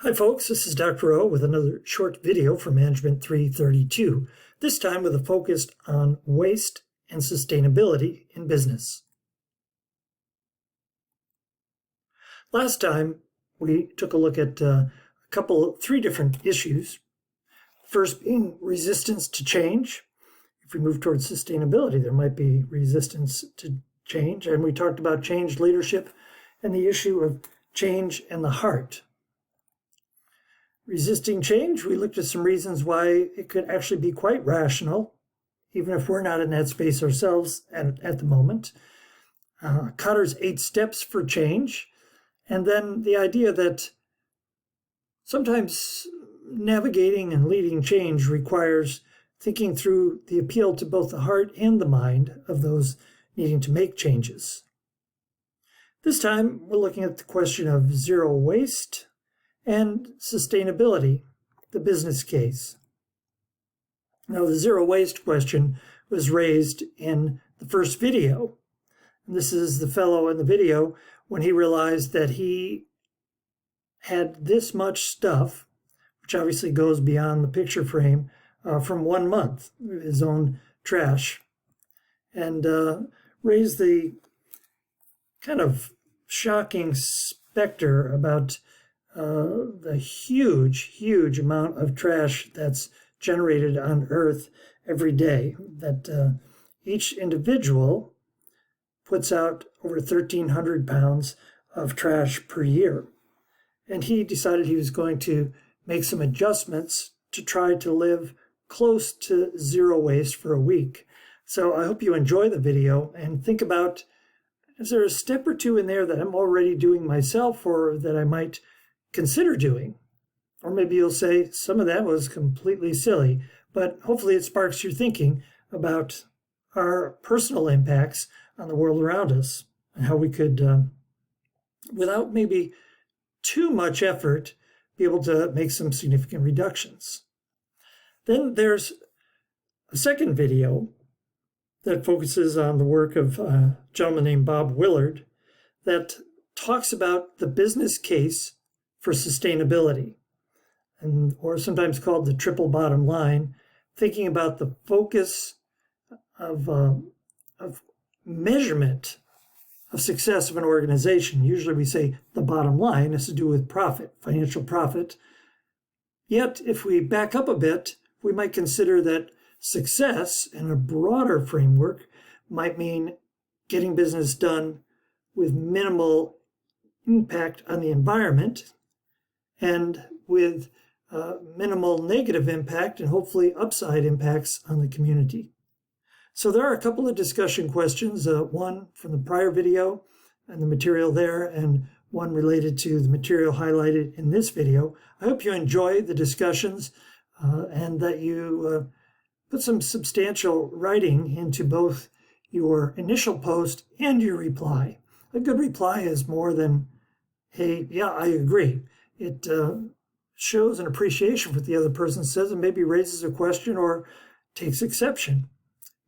Hi folks, this is Dr. O with another short video for Management 332, this time with a focus on waste and sustainability in business. Last time we took a look at three different issues. First being resistance to change. If we move towards sustainability, there might be resistance to change, and we talked about change leadership and the issue of change and the heart. Resisting change, we looked at some reasons why it could actually be quite rational, even if we're not in that space ourselves at the moment. Kotter's 8 steps for change, and then the idea that sometimes navigating and leading change requires thinking through the appeal to both the heart and the mind of those needing to make changes. This time, we're looking at the question of zero waste and sustainability, the business case. Now, the zero waste question was raised in the first video. And this is the fellow in the video when he realized that he had this much stuff, which obviously goes beyond the picture frame, from 1 month, his own trash, and raised the kind of shocking specter about the huge amount of trash that's generated on Earth every day, that each individual puts out over 1,300 pounds of trash per year. And he decided he was going to make some adjustments to try to live close to zero waste for a week. So I hope you enjoy the video and think about, is there a step or two in there that I'm already doing myself or that I might consider doing? Or maybe you'll say some of that was completely silly, but hopefully it sparks your thinking about our personal impacts on the world around us and how we could, without maybe too much effort, be able to make some significant reductions. Then there's a second video that focuses on the work of a gentleman named Bob Willard that talks about the business case for sustainability, or sometimes called the triple bottom line, thinking about the focus of measurement of success of an organization. Usually we say the bottom line has to do with profit, financial profit. Yet if we back up a bit, we might consider that success in a broader framework might mean getting business done with minimal impact on the environment and with minimal negative impact and hopefully upside impacts on the community. So there are a couple of discussion questions, one from the prior video and the material there, and one related to the material highlighted in this video. I hope you enjoy the discussions and that you put some substantial writing into both your initial post and your reply. A good reply is more than, hey, yeah, I agree. It shows an appreciation for what the other person says and maybe raises a question or takes exception.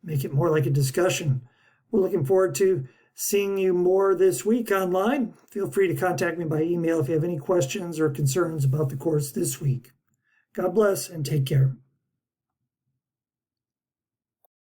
Make it more like a discussion. We're looking forward to seeing you more this week online. Feel free to contact me by email if you have any questions or concerns about the course this week. God bless and take care.